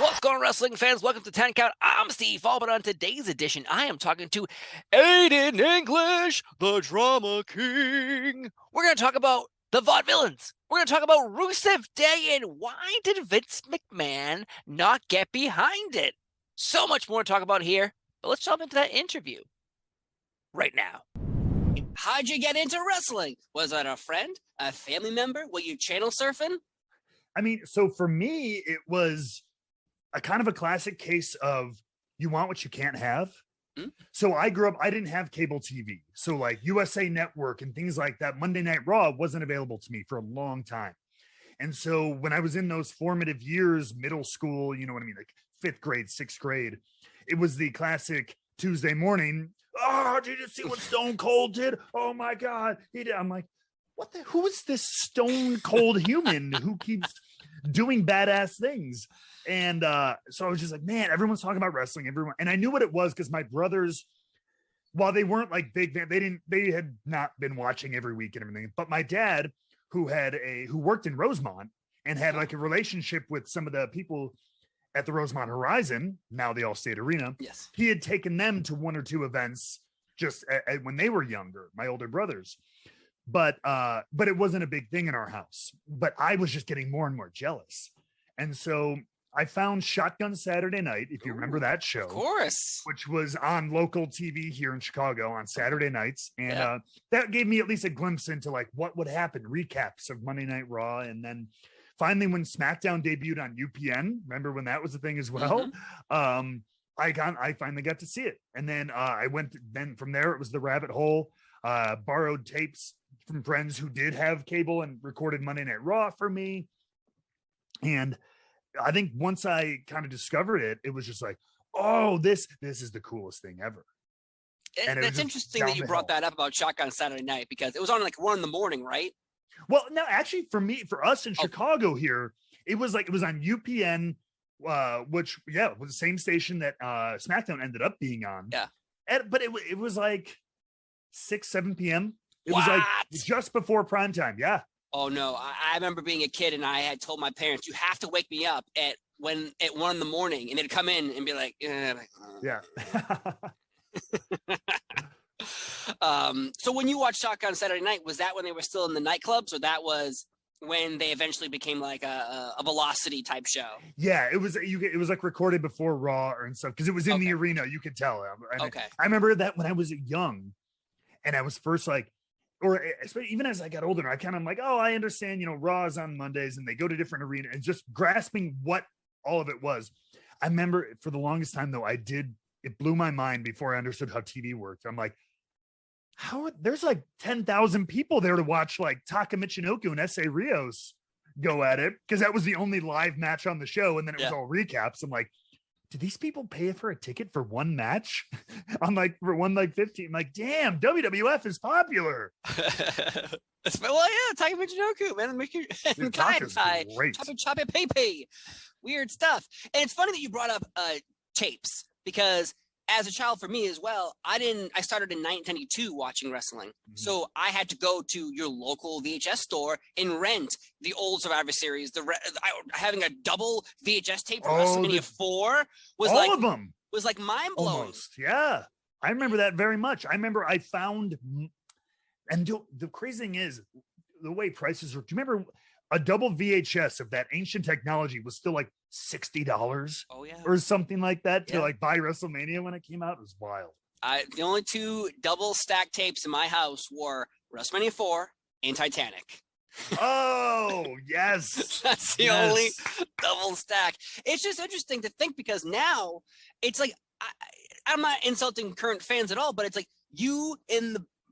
What's going on, wrestling fans? Welcome to 10 Count. I'm Steve Fall, but on today's edition, I am talking to Aiden English, the Drama King. We're going to talk about the Vaudevillains. We're going to talk about Rusev Day and why did Vince McMahon not get behind it? So much more to talk about here, but let's jump into that interview right now. How'd you get into wrestling? Was it a friend, a family member? Were you channel surfing? I mean, so for me, it was a kind of a classic case of you want what you can't have. Mm-hmm. So I grew up, I didn't have cable TV. So like USA Network and things like that, Monday Night Raw wasn't available to me for a long time. And so when I was in those formative years, middle school, you know what I mean? Like 5th grade, 6th grade, it was the classic Tuesday morning. Oh, did you see what Stone Cold did? Oh my God, he did. I'm like, who is this stone cold human who keeps doing badass things? And so I was just like, man, everyone's talking about wrestling, everyone. And I knew what it was because my brothers, while they weren't like big, they had not been watching every week and everything. But my dad, who worked in Rosemont and had like a relationship with some of the people at the Rosemont Horizon, now the Allstate Arena. Yes. He had taken them to 1 or 2 events just when they were younger, my older brothers. But it wasn't a big thing in our house. But I was just getting more and more jealous. And so I found Shotgun Saturday Night, if you remember that show. Of course. Which was on local TV here in Chicago on Saturday nights. And that gave me at least a glimpse into like what would happen, recaps of Monday Night Raw. And then finally when SmackDown debuted on UPN, remember when that was a thing as well? Mm-hmm. I finally got to see it. And then I went, then from there it was the rabbit hole, borrowed tapes from friends who did have cable and recorded Monday Night Raw for me. And I think once I kind of discovered it, it was just like, oh, this is the coolest thing ever. And that's interesting that you brought that up about Shotgun Saturday Night because it was on like 1 a.m, right? Well, no, actually for us in Chicago here, it was on UPN, which was the same station that SmackDown ended up being on. Yeah. But it was like 6, 7 p.m. It was like just before prime time. Yeah. Oh no, I remember being a kid and I had told my parents, you have to wake me up at 1 a.m, and they'd come in and be like, yeah. So when you watched Shotgun Saturday Night, was that when they were still in the nightclubs, or that was when they eventually became like a Velocity type show? Yeah, it was like recorded before Raw and stuff because it was in the arena. You could tell. I remember that when I was young, and I was first like. Or even as I got older, I kind of like, oh, I understand, Raw is on Mondays and they go to different arenas and just grasping what all of it was. I remember for the longest time, though, it blew my mind before I understood how TV worked. I'm like, there's like 10,000 people there to watch like Taka Michinoku and Essa Rios go at it because that was the only live match on the show. And then it was all recaps. I'm like, do these people pay for a ticket for one match on like for 1:15? Like, damn, WWF is popular. Well, yeah, Taka Michinoku, man. Choppy Pepe. Weird stuff. And it's funny that you brought up tapes because as a child for me as well, I started in 1992 watching wrestling. Mm-hmm. So I had to go to your local VHS store and rent the old Survivor Series. Having a double VHS tape from WrestleMania 4 was all of them was like mind blowing. Almost, yeah. I remember that very much. I remember I found, and the crazy thing is the way prices are. Do you remember a double VHS of that ancient technology was still like $60 or something like that to like buy WrestleMania when it came out? It was wild. The only 2 double stack tapes in my house were WrestleMania 4 and Titanic. Oh, yes. That's the only double stack. It's just interesting to think because now it's like, I'm not insulting current fans at all, but it's like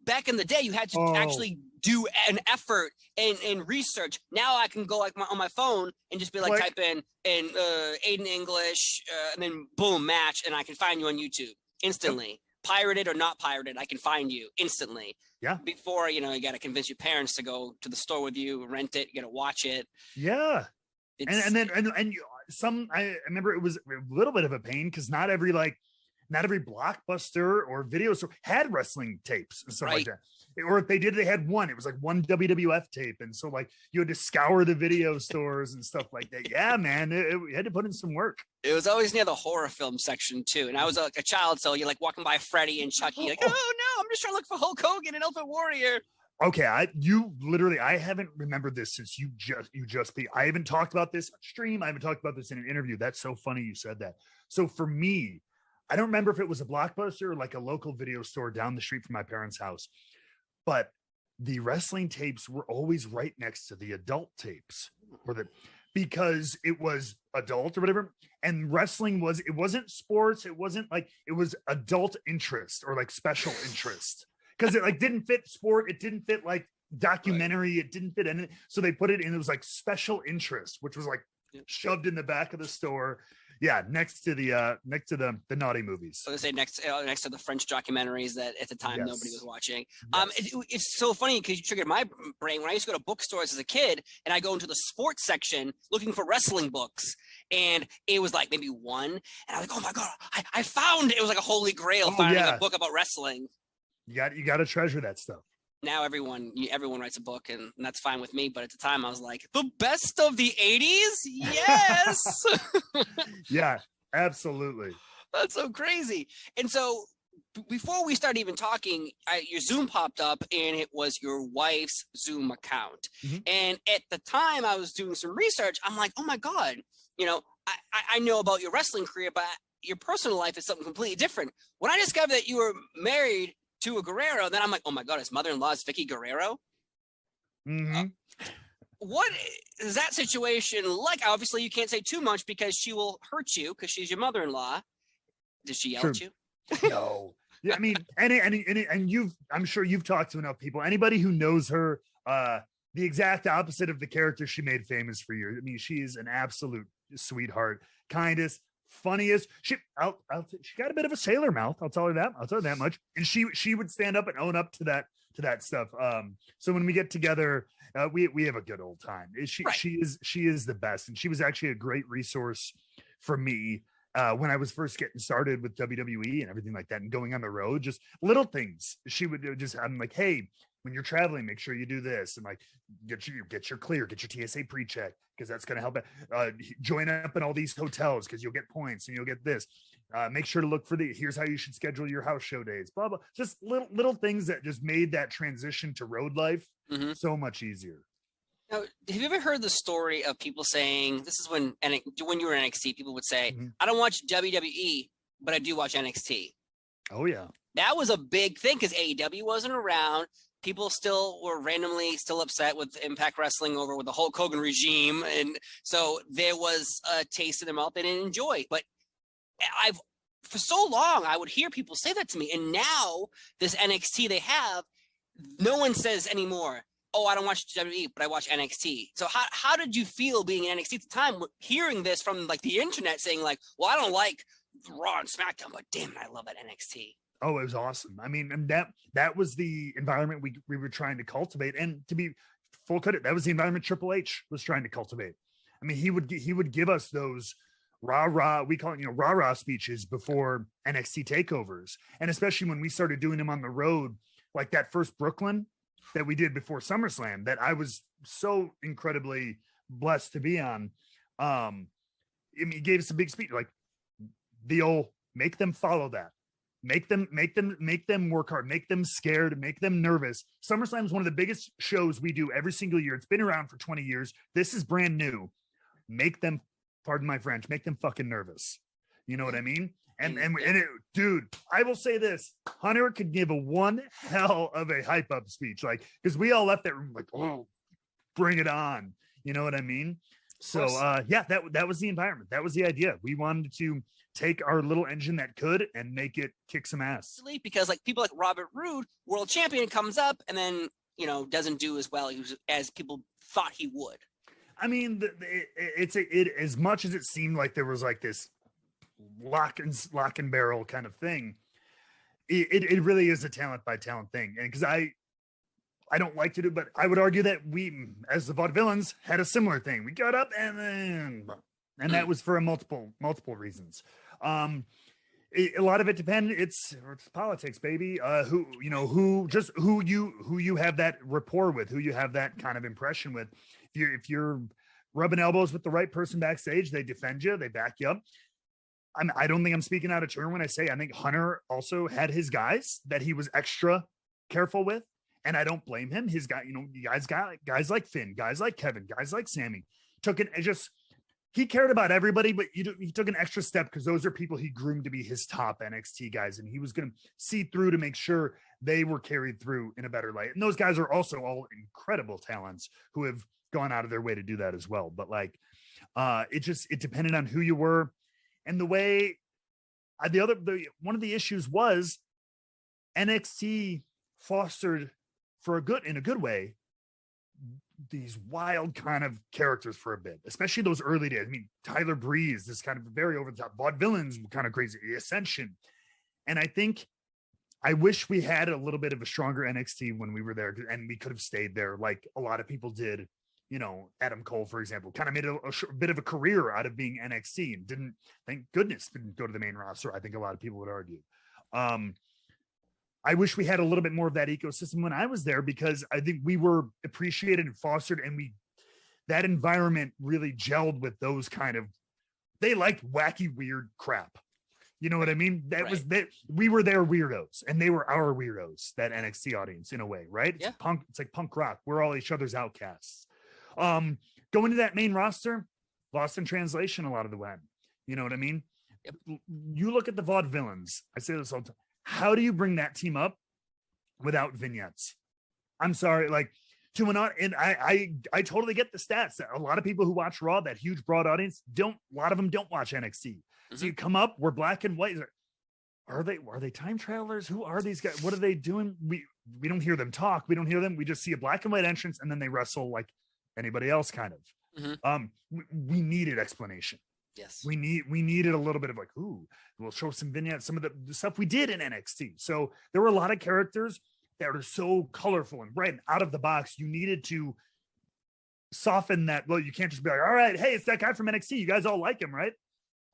back in the day, you had to actually do an effort and research. Now I can go like on my phone and just be like type in Aiden English and then boom, match, and I can find you on YouTube instantly. Yep. Pirated or not pirated, I can find you instantly. Yeah. Before, you got to convince your parents to go to the store with you, rent it, you got to watch it. Yeah. I remember it was a little bit of a pain because not every not every Blockbuster or video store had wrestling tapes and stuff like Right. that. Or if they did, they had one. It was like one WWF tape, and so like you had to scour the video stores and stuff like that. Yeah, man, you had to put in some work. It was always near the horror film section too, and I was like a child, so you're like walking by Freddy and Chucky, like, oh no, I'm just trying to look for Hulk Hogan and Ultimate Warrior. Okay, I haven't remembered this since you just I haven't talked about this on stream. I haven't talked about this in an interview. That's so funny you said that. So for me, I don't remember if it was a Blockbuster or like a local video store down the street from my parents' house, but the wrestling tapes were always right next to the adult tapes, because it was adult or whatever. And wrestling it wasn't sports. It wasn't like, it was adult interest or like special interest. Because it like didn't fit sport, it didn't fit like documentary, it didn't fit anything. So they put it in. It was like special interest, which was like shoved in the back of the store. Yeah, next to the naughty movies. So they say next to the French documentaries that at the time Yes. nobody was watching. Yes. It's so funny because you triggered my brain when I used to go to bookstores as a kid, and I go into the sports section looking for wrestling books, and it was like maybe one, and I was like, oh my god, I found it. It was like a holy grail finding a book about wrestling. You got to treasure that stuff. Now everyone writes a book, and that's fine with me. But at the time, I was like, the best of the 80s? Yes. Yeah, absolutely. That's so crazy. And so before we started even talking, your Zoom popped up, and it was your wife's Zoom account. Mm-hmm. And at the time I was doing some research, I'm like, oh my God, I know about your wrestling career, but your personal life is something completely different. When I discovered that you were married to a Guerrero, then I'm like, oh my God, his mother-in-law is Vicki Guerrero. Mm-hmm. What is that situation like? Obviously, you can't say too much because she will hurt you because she's your mother-in-law. Does she yell at you? No. Yeah, I mean, and I'm sure you've talked to enough people. Anybody who knows her, the exact opposite of the character she made famous for years. I mean, she's an absolute sweetheart, kindest, funniest. She got a bit of a sailor mouth. I'll tell her that much. And she would stand up and own up to that stuff. So when we get together, we have a good old time. She is the best, and she was actually a great resource for me when I was first getting started with WWE and everything like that, and going on the road. Just little things she would do. I'm like, hey, when you're traveling, make sure you do this, and like get your clear, get your TSA pre-check, because that's going to help. Join up in all these hotels because you'll get points and you'll get this. Make sure to look for here's how you should schedule your house show days. Blah blah. Just little things that just made that transition to road life so much easier. Now, have you ever heard the story of people saying, this is when you were in NXT, people would say, I don't watch WWE, but I do watch NXT. Oh yeah, that was a big thing because AEW wasn't around. People still were randomly upset with Impact Wrestling over with the Hulk Hogan regime. And so there was a taste in their mouth they didn't enjoy. But for so long, I would hear people say that to me. And now this NXT they have, no one says anymore, oh, I don't watch WWE, but I watch NXT. So how did you feel being in NXT at the time, hearing this from like the internet saying like, well, I don't like Raw and SmackDown, but damn it, I love that NXT. Oh, it was awesome. I mean, and that was the environment we were trying to cultivate. And to be full credit, that was the environment Triple H was trying to cultivate. I mean, he would give us those rah-rah, we call it, rah-rah speeches before NXT takeovers. And especially when we started doing them on the road, like that first Brooklyn that we did before SummerSlam, that I was so incredibly blessed to be on. I mean, he gave us a big speech, like the old make them follow that. Make them work hard, make them scared, make them nervous. SummerSlam is one of the biggest shows we do every single year. It's been around for 20 years. This is brand new. Make them, pardon my French, make them fucking nervous. You know what I mean? And dude, I will say this: Hunter could give a one hell of a hype up speech, like, because we all left that room like, oh, bring it on. You know what I mean? So yeah, that was the environment. That was the idea. We wanted to take our little engine that could and make it kick some ass. Because like people like Robert Roode, world champion, comes up and then doesn't do as well as people thought he would. I mean, it's as much as it seemed like there was like this lock and barrel kind of thing. It really is a talent by talent thing, and because I don't like to do, but I would argue that we, as the Vaudevillains, had a similar thing. We got up and that was for multiple reasons. A lot of it depends. It's politics, baby. Who you have that rapport with, who you have that kind of impression with. If you're rubbing elbows with the right person backstage, they defend you, they back you up. I don't think I'm speaking out of turn when I say I think Hunter also had his guys that he was extra careful with, and I don't blame him. His guy, guys like Finn, guys like Kevin, guys like Sammy he cared about everybody, but he took an extra step because those are people he groomed to be his top NXT guys, and he was going to see through to make sure they were carried through in a better light. And those guys are also all incredible talents who have gone out of their way to do that as well. But like, it depended on who you were. And the way one of the issues was NXT fostered in a good way, these wild kind of characters for a bit, especially those early days. I mean, Tyler Breeze, this kind of very over the top, Vaudevillains, kind of crazy, Ascension. And I wish we had a little bit of a stronger NXT when we were there, and we could have stayed there like a lot of people did. Adam Cole, for example, kind of made a bit of a career out of being NXT and thank goodness, didn't go to the main roster. I think a lot of people would argue. I wish we had a little bit more of that ecosystem when I was there, because I think we were appreciated and fostered, and that environment really gelled with those they liked wacky, weird crap. You know what I mean? We were their weirdos and they were our weirdos, that NXT audience, in a way, right? Yeah. It's like punk rock. We're all each other's outcasts. Going to that main roster, lost in translation a lot of the way. You know what I mean? Yep. You look at the Vaudevillains. I say this all the time. How do you bring that team up without vignettes? I'm sorry, and I totally get the stats. A lot of people who watch Raw, that huge broad audience, a lot of them don't watch NXT. Mm-hmm. So you come up, we're black and white. Are they time travelers? Who are these guys? What are they doing? We don't hear them talk. We don't hear them. We just see a black and white entrance, and then they wrestle like anybody else, kind of. Mm-hmm. We needed explanation. Yes, we needed a little bit of we'll show some vignettes, some of the stuff we did in NXT. So there were a lot of characters that are so colorful and bright and out of the box. You needed to soften that. Well, you can't just be like, all right, hey, it's that guy from NXT. You guys all like him, right?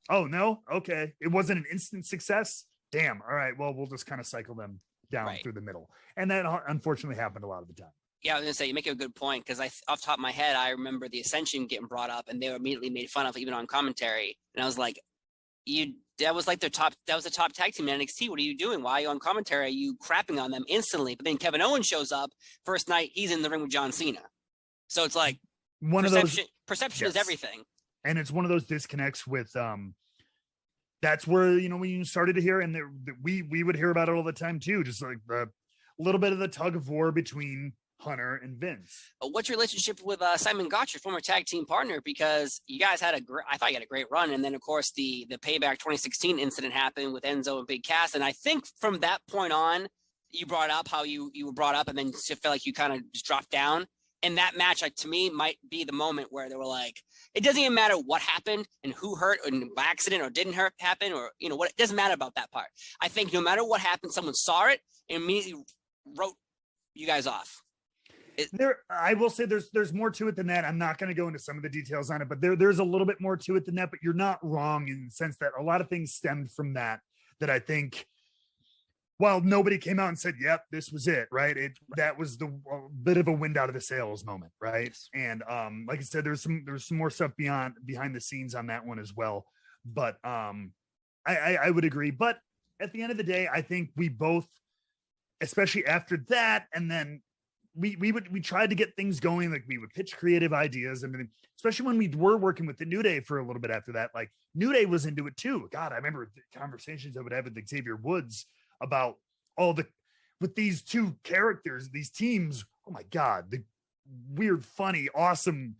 Oh, no? Okay. It wasn't an instant success. Damn. All right. Well, we'll just kind of cycle them down through the middle. And that unfortunately happened a lot of the time. Yeah, I was going to say, you make a good point, because off the top of my head, I remember the Ascension getting brought up, and they were immediately made fun of, even on commentary. And I was like, that was the top tag team in NXT. What are you doing? Why are you on commentary? Are you crapping on them instantly? But then Kevin Owens shows up, first night, he's in the ring with John Cena. So it's like, perception is everything. And it's one of those disconnects with, that's where, when you started to hear, and we would hear about it all the time too, just like the little bit of the tug of war between Hunter and Vince. What's your relationship with Simon Gotch, your former tag team partner? Because you guys had I thought you had a great run, and then of course the Payback 2016 incident happened with Enzo and Big Cass, and I think from that point on, you brought up how you were brought up, and then you felt like you kind of just dropped down. And that match, to me, might be the moment where they were like, it doesn't even matter what happened and who hurt, and by accident or didn't happen, or what. It doesn't matter about that part. I think no matter what happened, someone saw it and immediately wrote you guys off. I will say there's more to it than that. I'm not going to go into some of the details on it, but there's a little bit more to it than that. But you're not wrong in the sense that a lot of things stemmed from that I think, while nobody came out and said, yep, this was it, right? That was the bit of a wind out of the sails moment, right? Yes. And like I said, there's some more stuff behind the scenes on that one as well. But I would agree. But at the end of the day, I think we both, especially after that, and then we tried to get things going. Like, we would pitch creative ideas, and especially when we were working with the New Day for a little bit after that, like New Day was into it too. God, I remember the conversations I would have with Xavier Woods about with these two characters, these teams. Oh my God, the weird, funny, awesome,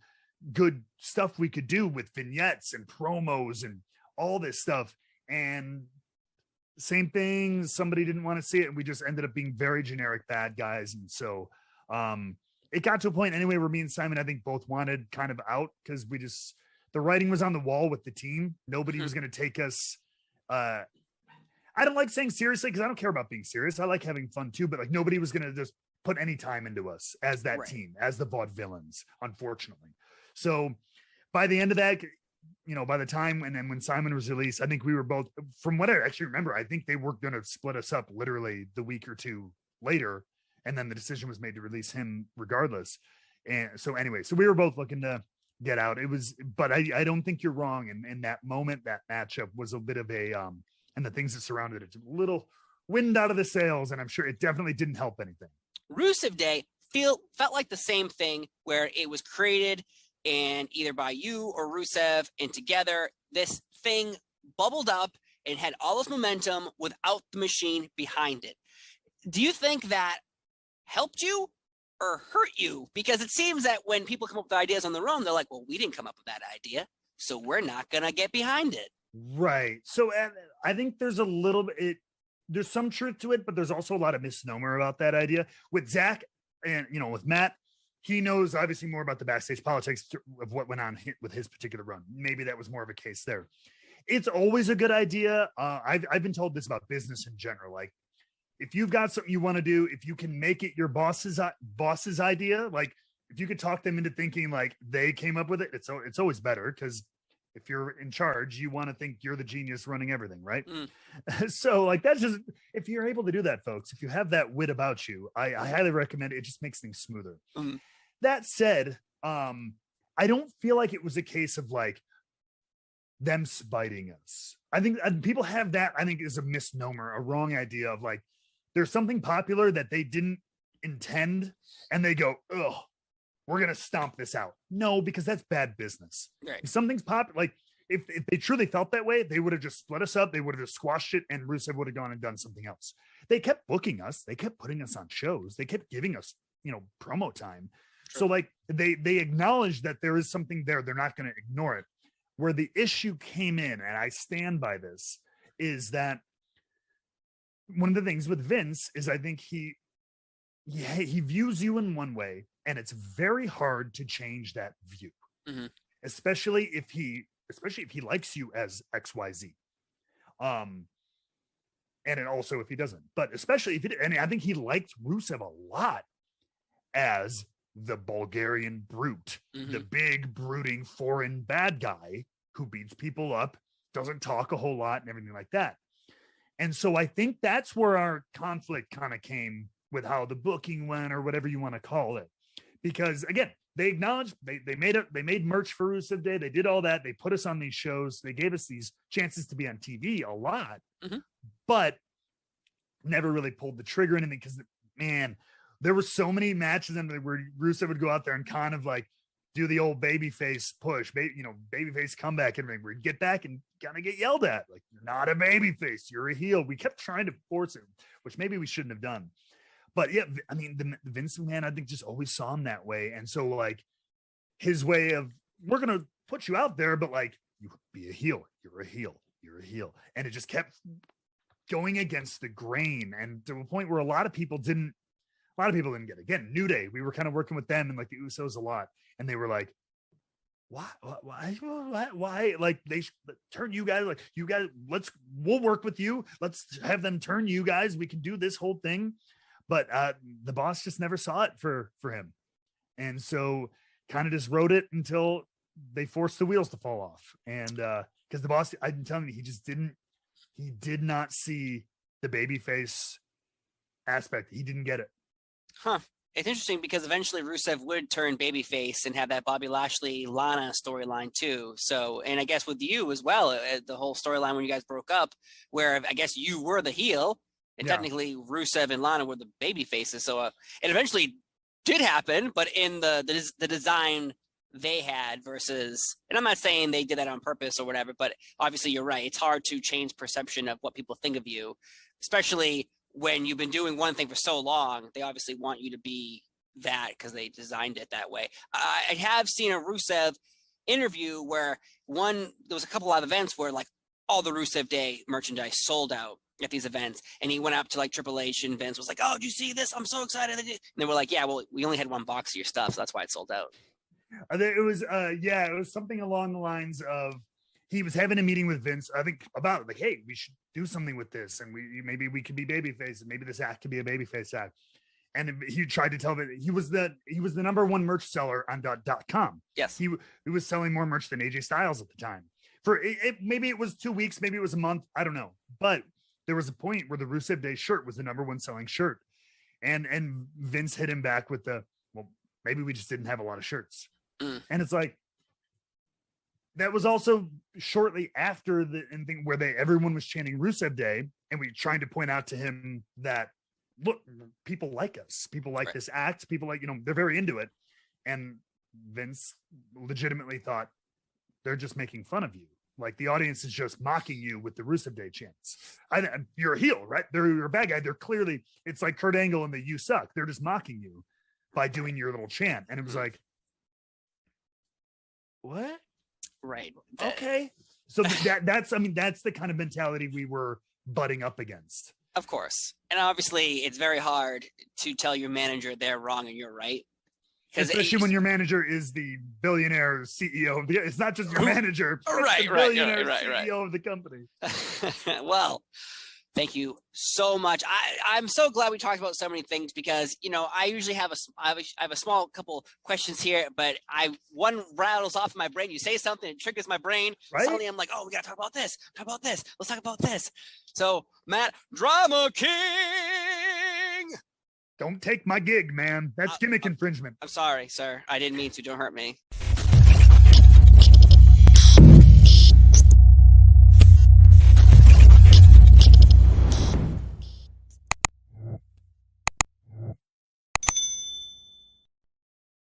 good stuff we could do with vignettes and promos and all this stuff. And same thing, somebody didn't want to see it, and we just ended up being very generic bad guys. And so it got to a point anyway where me and Simon, I think, both wanted kind of out, because the writing was on the wall with the team. Nobody was going to take us. I don't like saying seriously, because I don't care about being serious. I like having fun too, but nobody was going to just put any time into us as that team, as the Vaudevillains, unfortunately. So by the end of that, by the time, and then when Simon was released, I think we were both, from what I actually remember, I think they were going to split us up literally the week or two later. And then the decision was made to release him regardless. And so anyway, so we were both looking to get out. It was, but I don't think you're wrong. And in that moment, that matchup was a bit of a, and the things that surrounded it, a little wind out of the sails. And I'm sure it definitely didn't help anything. Rusev Day felt like the same thing, where it was created and either by you or Rusev, and together this thing bubbled up and had all this momentum without the machine behind it. Do you think that helped you or hurt you? Because it seems that when people come up with ideas on their own, they're like, well, we didn't come up with that idea, so we're not going to get behind it. Right. So I think there's a little bit, there's some truth to it, but there's also a lot of misnomer about that idea. With Zach and, with Matt, he knows obviously more about the backstage politics of what went on with his particular run. Maybe that was more of a case there. It's always a good idea. I've been told this about business in general. Like, if you've got something you want to do, if you can make it your boss's idea, like if you could talk them into thinking like they came up with it, it's always better, because if you're in charge, you want to think you're the genius running everything, right? So like, that's just, if you're able to do that, folks, if you have that wit about you, I highly recommend it. It just makes things smoother. That said, I don't feel like it was a case of like them spiting us. I think people have that, I think, is a misnomer, a wrong idea of like, there's something popular that they didn't intend and they go, oh, we're going to stomp this out. No, because that's bad business. Right. If something's popular, like if they truly felt that way, they would have just split us up. They would have just squashed it, and Rusev would have gone and done something else. They kept booking us. They kept putting us on shows. They kept giving us, promo time. True. So like they acknowledged that there is something there. They're not going to ignore it. Where the issue came in, and I stand by this, is that one of the things with Vince is I think he views you in one way, and it's very hard to change that view, especially if he likes you as XYZ. And then also if he doesn't, but especially if and I think he liked Rusev a lot as the Bulgarian brute, the big brooding foreign bad guy who beats people up, doesn't talk a whole lot and everything like that. And so I think that's where our conflict kind of came with how the booking went, or whatever you want to call it. Because again, they acknowledged they made merch for Rusev Day. They did all that. They put us on these shows. They gave us these chances to be on TV a lot, but never really pulled the trigger or anything. Because man, there were so many matches in there where Rusev would go out there and kind of like do the old babyface push, babyface comeback, and everything. Where you get back and kind of get yelled at, like, you're not a babyface, you're a heel. We kept trying to force it, which maybe we shouldn't have done. But yeah, I mean, the Vince McMahon, I think, just always saw him that way. And so like his way of, we're going to put you out there, but like, you be a heel, you're a heel, you're a heel. And it just kept going against the grain. And to a point where a lot of people didn't get it. Again, New Day, we were kind of working with them and like the Usos a lot. And they were like, why? Like, they turn you guys, like, you guys, we'll work with you. Let's have them turn you guys. We can do this whole thing. But the boss just never saw it for him. And so kind of just wrote it until they forced the wheels to fall off. And because the boss, I'm telling you, he did not see the babyface aspect. He didn't get it. Huh. It's interesting because eventually Rusev would turn babyface and have that Bobby Lashley Lana storyline too. So, and I guess with you as well, the whole storyline when you guys broke up, where I guess you were the heel and technically Rusev and Lana were the baby faces. So it eventually did happen, but in the design they had versus, and I'm not saying they did that on purpose or whatever, but obviously you're right. It's hard to change perception of what people think of you, especially when you've been doing one thing for so long. They obviously want you to be that because they designed it that way. I have seen a Rusev interview where there was a couple of events where like all the Rusev Day merchandise sold out at these events, and he went up to like Triple H and Vince was like, "Oh, did you see this? I'm so excited!" And they were like, "Yeah, well, we only had one box of your stuff, so that's why it sold out." It was something along the lines of, he was having a meeting with Vince, I think, about like, hey, we should do something with this, and maybe we could be babyface, and maybe this act could be a babyface act. And he tried to tell that he was the number one merch seller on .com. Yes, he was selling more merch than AJ Styles at the time. for maybe it was 2 weeks, maybe it was a month, I don't know. But there was a point where the Rusev Day shirt was the #1 selling shirt. And Vince hit him back with well, maybe we just didn't have a lot of shirts. And it's like, that was also shortly after the thing where everyone was chanting Rusev Day, and we trying to point out to him that, look, people like us, people like this act, people like, they're very into it. And Vince legitimately thought, they're just making fun of you. Like, the audience is just mocking you with the Rusev Day chants. You're a heel, right? You're a bad guy. They're clearly, it's like Kurt Angle and the "You Suck." They're just mocking you by doing your little chant. And it was like, what? Right. Okay. So that's the kind of mentality we were butting up against. Of course. And obviously it's very hard to tell your manager they're wrong and you're right. Especially when your manager is the billionaire CEO. It's not just your manager. Right. CEO of the company. Well, thank you so much. I'm so glad we talked about so many things because, I usually have a small couple questions here, but one rattles off in my brain. You say something, it triggers my brain. Right? Suddenly I'm like, oh, we got to talk about this. Let's talk about this. So, Matt, Drama King. Don't take my gig, man. That's gimmick infringement. I'm sorry, sir. I didn't mean to. Don't hurt me.